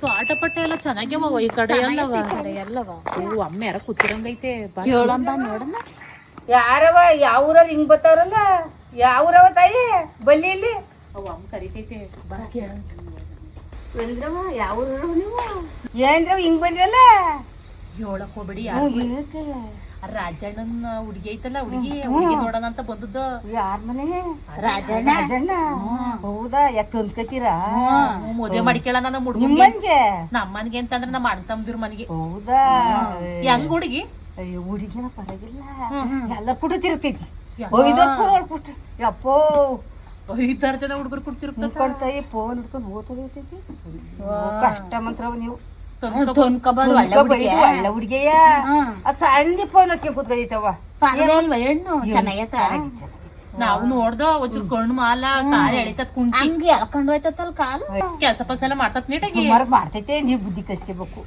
ಇವತ್ತು ಆಟ ಪಟ್ಟ ಎಲ್ಲ ಚೆನ್ನಾಗ್ಯಾವ ಈ ಕಡೆ ಎಲ್ಲವ ಅಮ್ಮ ಯಾರ ಕೂತಿರಂಗೈತೆ ಕೇಳಂಬ ನೋಡಣ. ಯಾರವ ಯಾವ್ರವ್ರು ಹಿಂಗ್ ಬರ್ತಾವ್ರಲ್ಲ? ಯಾವ್ರವ ತಾಯಿ ಬಲ್ಲಿ ಇಲ್ಲಿ? ಅವ್ ಅಮ್ಮ ಕರಿತೈತೆ ಬಂದ್ರವ ಯಾವ್ರವ ನೀವು? ಏನ್ರವ ಹಿಂಗ್ ಬಂದ್ರಲ್ಲ? ಹೇಳಕ್ ಹೋಗ್ಬಿಡಿ. ರಾಜಣ್ಣನ ಹುಡುಗಿ ಐತಲ್ಲ, ಹುಡುಗಿ ನೋಡೋಣ ಅಂತ ಬಂದದ್ದು. ಯಾರ ಮನೆ? ರಾಜಣ್ಣ. ಹೌದಾ? ಯಾಕೆ ತಂದ್ಕತೀರಾ? ಮದುವೆ ಮಾಡಿಕೇಳ ನನ್ನ ನಿಮ್ಮನ್ಗೆ? ನಮ್ಮನ್ಗೆ ಅಂತಂದ್ರೆ ನಮ್ಮ ಅಣ್ಣ ತಮ್ಮದಿರ್ ಮನೆಗೆ. ಹೌದಾ? ಹೆಂಗ್ ಹುಡುಗಿ? ಅಯ್ಯೋ ಹುಡುಗಿನ ಪರವಾಗಿಲ್ಲ, ಎಲ್ಲ ಕುಡಿತಿರ್ತೈತಿ. ಯಪ್ಪೋ 5-6 ಜನ ಹುಡುಗರು ಕುಡ್ತಿರ್ತಾಯಿ. ಫೋನ್ ಹಿಡ್ಕೊಂಡು ಓದ್ತೈತಿ. ಕಷ್ಟ ಮಂತ್ರವ ನೀವು. ಒಳ್ಳೆ ಹುಡುಗಿಯ ಸಂಧಿ ಫೋನ್ ಹತ್ತಿ ಕೂತ್ಕೈತವ. ಹೆಣ್ಣು ಚೆನ್ನಾಗೈತ. ನಾವು ನೋಡ್ದ ಒಂಚೂರು ಕಣ್ಣು ಮಾಲ ಕಾಲ ಎಳಿತತ್ ಕುಂಟಿ ಹಂಗ ಎಳ್ಕೊಂಡ್ ಹೋಯ್ತಲ್ ಕಾಲು. ಕೆಲ್ಸ ಪಲ್ಸ ಎಲ್ಲ ಮಾಡ್ತತ್ ನೀಟಾಗಿ ಮಾಡ್ತೈತೆ. ನೀವ್ ಬುದ್ಧಿ ಕಸ್ಕೋಬೇಕು.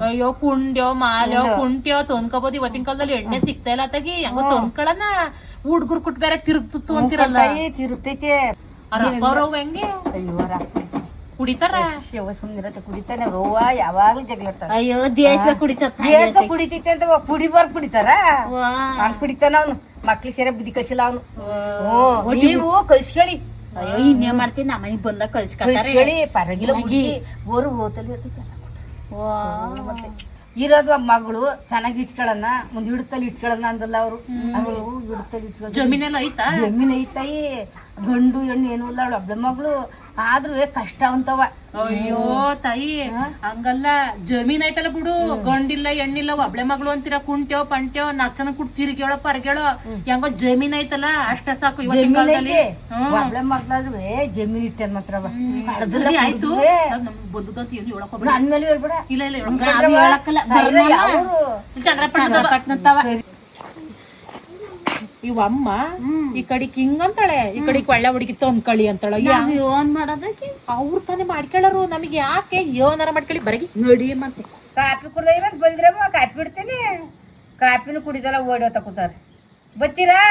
ಅಯ್ಯೋ ಕುಂಡ್ಯೋ ಮಾಲ್ಯೋ ಕುಂಟ್ಯೋ ತೊಂದ್ಕೋಬೋದು. ಇವತ್ತಿನ ಕಾಲದಲ್ಲಿ ಎಣ್ಣೆ ಸಿಗ್ತಾ ಇಲ್ಲ ಅತ್ತಾಗಿ ಹೆಂಗೋ ತೊಂದ್ಕೊಳನ. ಹುಡ್ಗುರ್ ಕುಟ್ ಬೇರೆ ತಿರುಗ್ತು ಅಂತಿರಲ್ಲ. ತಿರುಗ್ತೈತೆ. ಅವ್ರವ್ ಹೆಂಗೆ? ಅಯ್ಯೋ ಕುಡಿತಾರ. ಸುಮ್ನಿರತ್ತೆ ಕುಡಿತಾನೆ. ರೋವ ಯಾವಾಗ್ಲೂ ಜಗಳಾಡ್ತಾರ. ಅಯ್ಯೋ ದೇಶ ಕುಡಿತೈತೆ ಅಂತ ಕುಡಿಬಾರ್ದು ಕುಡಿತಾರ. ಹಂಗ್ ಕುಡಿತಾನ ಅವ್ನು. ಮಕ್ಳಿಗೆ ಸೇರ ಬುದ್ಧಿ ಕಸಿಲ್ಲ ಅವನು. ನೀವು ಕಲ್ಸ್ಕೇಳಿ. ಅಯ್ಯೋ ಇನ್ನೇ ಮಾಡ್ತೀನಿ. ನಮ್ಮನಿಗ್ ಬಂದಾಗ ಕಲ್ಸ್ಕೇಳಿ. ಪರಗಿಲ್ಲ ಹುಡುಗಿ ಓರು ಓತಲ್ಲಿ ಇರ್ತೈತೆ. ಇರೋದು ಮಗಳು ಚೆನ್ನಾಗಿ ಇಟ್ಕೊಳ್ಳೋಣ, ಮುಂದ್ ಹಿಡ್ತಲ್ಲಿ ಇಟ್ಕೊಳ್ಳೋಣ ಅಂದಲ್ಲ ಅವ್ರು. ಅವಳು ಹಿಡ್ತಲ್ಲಿ ಇಟ್ಕೊಳ್ಳ. ಜಮೀನೆಲ್ಲ ಐತಾ? ಜಮೀನ್ ಐತಾಯಿ. ಗಂಡು ಹೆಣ್ಣು ಏನು ಇಲ್ಲ. ಅವಳು ಒಬ್ಳೆ ಮಗಳು. ಆದ್ರೂ ಕಷ್ಟ ಅಂತವ. ಅಯ್ಯೋ ತಾಯಿ ಹಂಗಲ್ಲ. ಜಮೀನ್ ಐತಲ್ಲ ಬಿಡು. ಗಂಡಿಲ್ಲ ಹೆಣ್ಣಿಲ್ಲ ಒಬ್ಳೆ ಮಗಳು ಅಂತೀರ. ಕುಂಟ್ಯೋ ಪಂಟ್ಯೋ 4 ಜನ ಕುಟ್ ತಿರ್ಗೇಳೋ ಪರ್ಗೇಳೋ ಹೆಂಗೋ ಜಮೀನ್ ಐತಲ್ಲ ಅಷ್ಟೇ ಸಾಕು. ಇವತ್ತಿನ ಕಾಲದಲ್ಲಿ ಒಬ್ಳೆ ಮಗ್ಳಾದ್ರೆ ಜಮೀನ್ ಇಟ್ಟೇನ್ ಮಾತ್ರವ. ಆಯ್ತು ಬಂದದಂತ ಏನು ಹೇಳಕ್ ಹೋಗ್ಬೇಡ. ನನ್ ಮೇಲೆ ಹೇಳ್ಬೇಡ. ಇಲ್ಲ ಇಲ್ಲ ಚಂದ್ರಪಟ್ಟಣ ಇವಮ್ಮ ಈ ಕಡೆಗ್ ಹಿಂಗ್ ಅಂತಾಳೆ, ಈ ಕಡೆಗ್ ಒಳ್ಳೆ ಹುಡುಗಿ ತಂದ್ಕಳಿ ಅಂತಾಳ. ಏನ್ ಮಾಡೋದಕ್ಕೆ? ಅವ್ರು ತಾನೇ ಮಾಡ್ಕೊಳ್ಳೋರು. ನಮಗೆ ಯಾಕೆ ಏನಾರ ಮಾಡ್ಕೊಳ್ಳಿ ಬರಗಿ ನೋಡಿ ಮತ್ತೆ. ಕಾಫಿ ಕುಡ್ದ ಬಂದ್ರಮ್ಮ ಕಾಫಿ ಬಿಡ್ತೀನಿ. ಕಾಫಿನೂ ಕುಡಿದಲ್ಲ ಓಡಿ ಕೂತಾರ. ಬತ್ತೀರಾ?